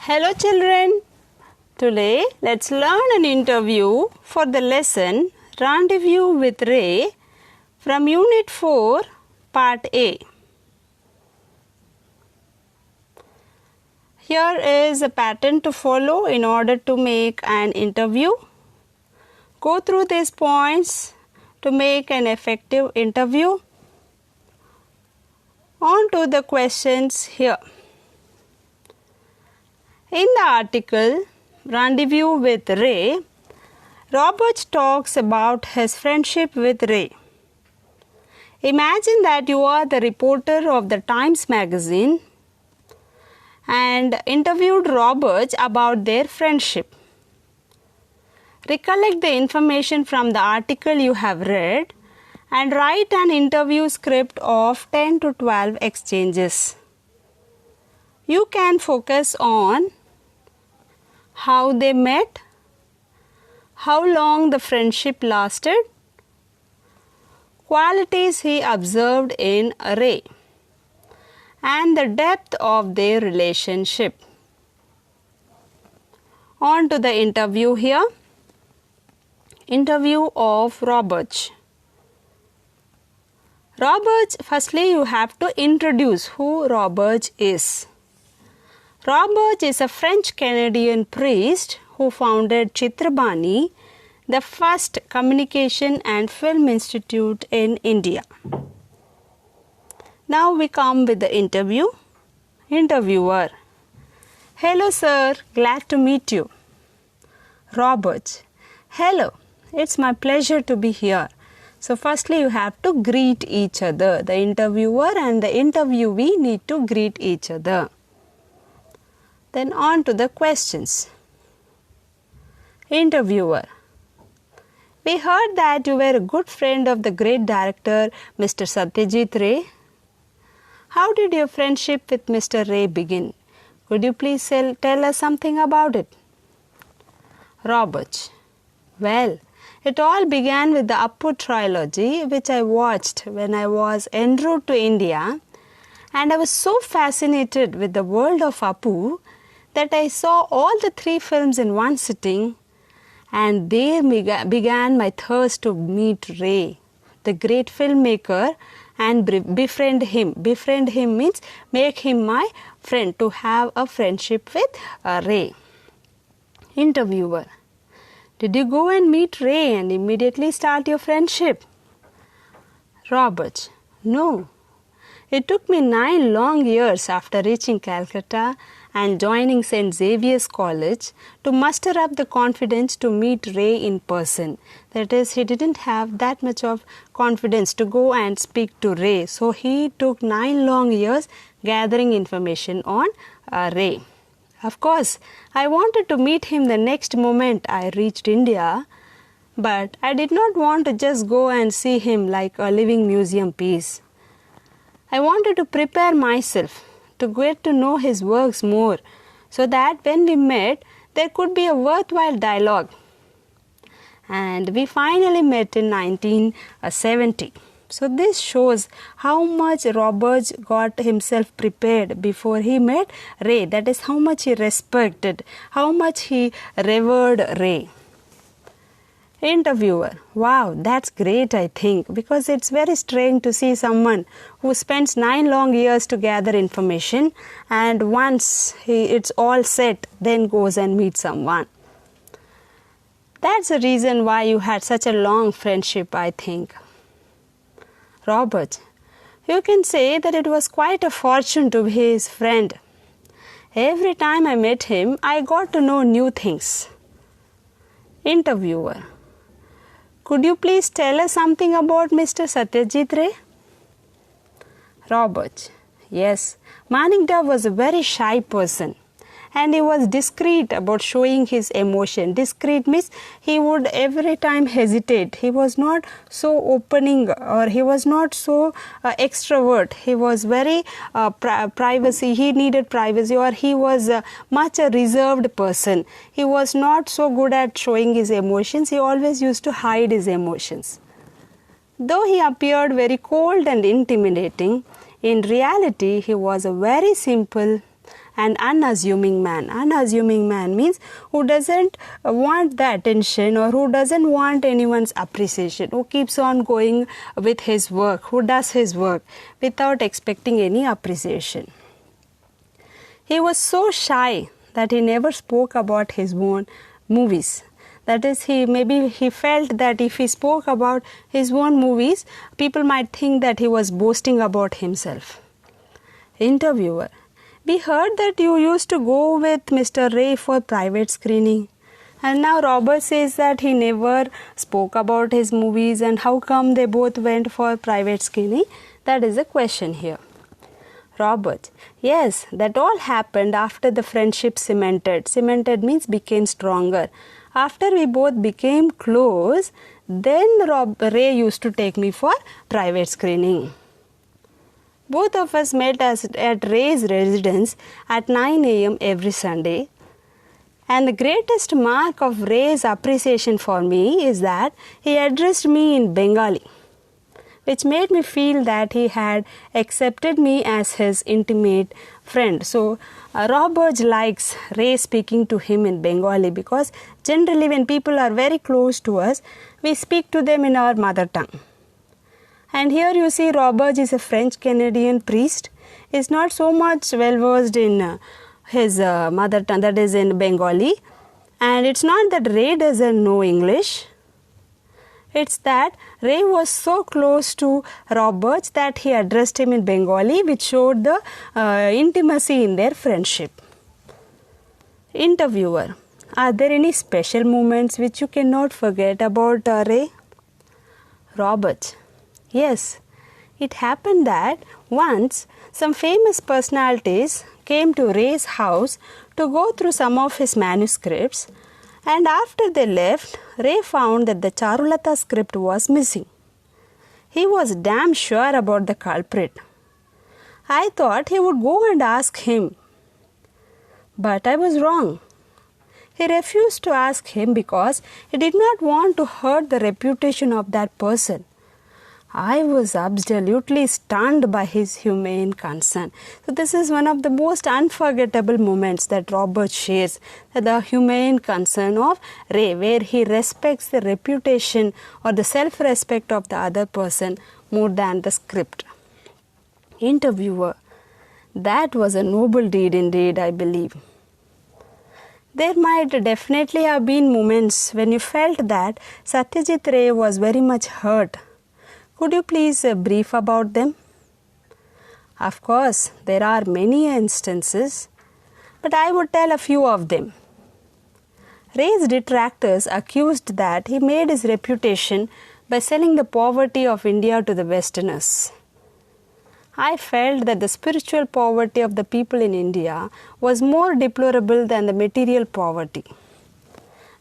Hello children, today let's learn an interview for the lesson Rendezvous with Ray from Unit 4, Part A. Here is a pattern to follow in order to make an interview. Go through these points to make an effective interview. On to the questions here. In the article Rendezvous with Ray, Robert talks about his friendship with Ray. Imagine that you are the reporter of the Times magazine and interviewed Robert about their friendship. Recollect the information from the article you have read and write an interview script of 10 to 12 exchanges. You can focus on how they met, how long the friendship lasted, qualities he observed in Ray, and the depth of their relationship. On to the interview here. Interview of Robert. Robert, firstly you have to introduce who Robert is. Robert is a French-Canadian priest who founded Chitrabani, the first communication and film institute in India. Now we come with the interview. Interviewer. Hello sir, glad to meet you. Robert. Hello, it's my pleasure to be here. So firstly you have to greet each other. The interviewer and the interviewee need to greet each other. Then on to the questions. Interviewer. We heard that you were a good friend of the great director Mr. Satyajit Ray. How did your friendship with Mr. Ray begin? Could you please tell us something about it? Robert. Well, it all began with the Appu trilogy which I watched when I was en route to India, and I was so fascinated with the world of Appu that I saw all the 3 films in one sitting, and there began my thirst to meet Ray, the great filmmaker, and befriend him. Befriend him means make him my friend, to have a friendship with Ray. Interviewer. Did you go and meet Ray and immediately start your friendship? Robert. No. It took me 9 long years after reaching Calcutta and joining St. Xavier's College to muster up the confidence to meet Ray in person. That is, he didn't have that much of confidence to go and speak to Ray. So he took 9 long years gathering information on Ray. Of course, I wanted to meet him the next moment I reached India, but I did not want to just go and see him like a living museum piece. I wanted to prepare myself to get to know his works more, so that when we met, there could be a worthwhile dialogue. And we finally met in 1970. So this shows how much Robert got himself prepared before he met Ray. That is how much he respected, how much he revered Ray. Interviewer. Wow, that's great, I think, because it's very strange to see someone who spends 9 long years to gather information and once it's all set, then goes and meets someone. That's the reason why you had such a long friendship, I think. Robert. You can say that it was quite a fortune to be his friend. Every time I met him, I got to know new things. Interviewer. Could you please tell us something about Mr. Satyajit Ray? Robert. Yes, Manikda was a very shy person and he was discreet about showing his emotion. Discreet means he would every time hesitate. He was not so opening or he was not so extrovert. He was very privacy. He needed privacy, or he was much a reserved person. He was not so good at showing his emotions. He always used to hide his emotions. Though he appeared very cold and intimidating, in reality he was a very simple an unassuming man. Unassuming man means who doesn't want the attention or who doesn't want anyone's appreciation, who keeps on going with his work, who does his work without expecting any appreciation. He was so shy that he never spoke about his own movies. That is, he felt that if he spoke about his own movies, people might think that he was boasting about himself. Interviewer: we heard that you used to go with Mr. Ray for private screening. And now Robert says that he never spoke about his movies, and how come they both went for private screening? That is the question here. Robert: yes, that all happened after the friendship cemented. Cemented means became stronger. After we both became close, then Ray used to take me for private screening. Both of us met at Ray's residence at 9 a.m. every Sunday. And the greatest mark of Ray's appreciation for me is that he addressed me in Bengali, which made me feel that he had accepted me as his intimate friend. So, Robert likes Ray speaking to him in Bengali because generally when people are very close to us, we speak to them in our mother tongue. And here you see Robert is a French-Canadian priest. He is not so much well-versed in his mother tongue, that is in Bengali. And it's not that Ray doesn't know English. It's that Ray was so close to Robert that he addressed him in Bengali, which showed the intimacy in their friendship. Interviewer: are there any special moments which you cannot forget about Ray? Robert: yes, it happened that once some famous personalities came to Ray's house to go through some of his manuscripts, and after they left, Ray found that the Charulata script was missing. He was damn sure about the culprit. I thought he would go and ask him, but I was wrong. He refused to ask him because he did not want to hurt the reputation of that person. I was absolutely stunned by his humane concern. So this is one of the most unforgettable moments that Robert shares, the humane concern of Ray, where he respects the reputation or the self-respect of the other person more than the script. Interviewer: that was a noble deed indeed, I believe. There might definitely have been moments when you felt that Satyajit Ray was very much hurt. Could you please brief about them? Of course, there are many instances, but I would tell a few of them. Ray's detractors accused that he made his reputation by selling the poverty of India to the Westerners. I felt that the spiritual poverty of the people in India was more deplorable than the material poverty,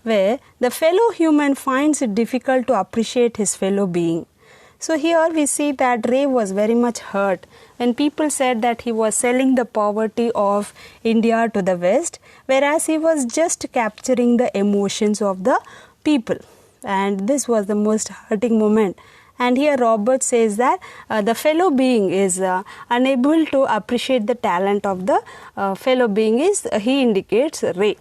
where the fellow human finds it difficult to appreciate his fellow being. So here we see that Ray was very much hurt when people said that he was selling the poverty of India to the West, whereas he was just capturing the emotions of the people. And this was the most hurting moment. And here Robert says that the fellow being is unable to appreciate the talent of the fellow being, he indicates Ray.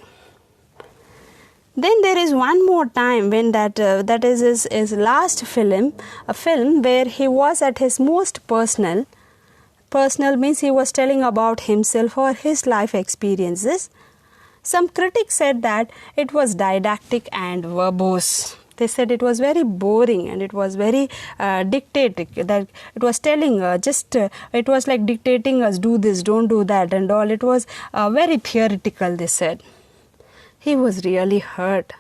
Then there is one more time when that is his last film, a film where he was at his most personal. Personal means he was telling about himself or his life experiences. Some critics said that it was didactic and verbose. They said it was very boring and it was very dictating, that it was telling it was like dictating us, do this, don't do that and all. It was very theoretical, they said. He was really hurt.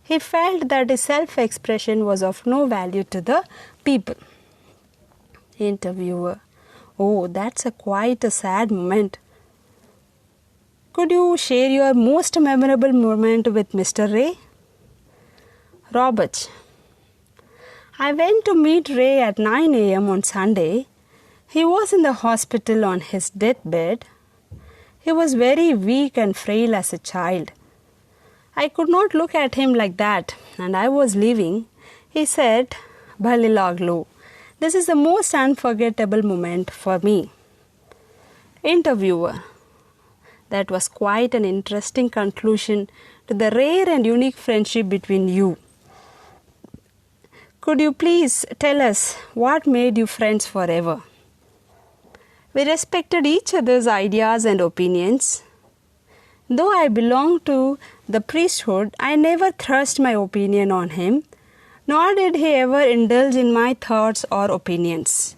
He felt that his self-expression was of no value to the people. Interviewer: oh, that's quite a sad moment. Could you share your most memorable moment with Mr. Ray? Robert: I went to meet Ray at 9 a.m. on Sunday. He was in the hospital on his deathbed. He was very weak and frail as a child. I could not look at him like that, and I was leaving. He said, "Bhale laglo." This is the most unforgettable moment for me. Interviewer: That was quite an interesting conclusion to the rare and unique friendship between you. Could you please tell us what made you friends forever? We respected each other's ideas and opinions. Though I belonged to the priesthood, I never thrust my opinion on him, nor did he ever indulge in my thoughts or opinions.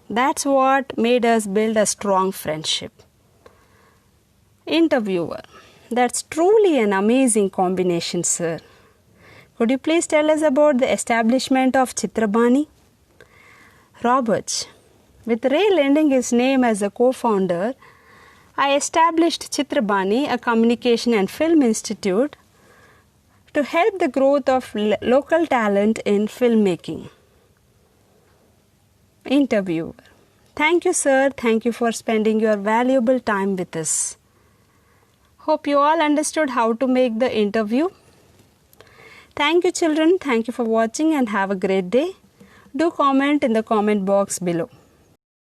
That's what made us build a strong friendship. Interviewer: That's truly an amazing combination, sir. Could you please tell us about the establishment of Chitrabani? Robert: With Ray lending his name as a co-founder, I established Chitrabani, a communication and film institute, to help the growth of local talent in filmmaking. Interviewer: Thank you, sir. Thank you for spending your valuable time with us. Hope you all understood how to make the interview. Thank you, children. Thank you for watching and have a great day. Do comment in the comment box below.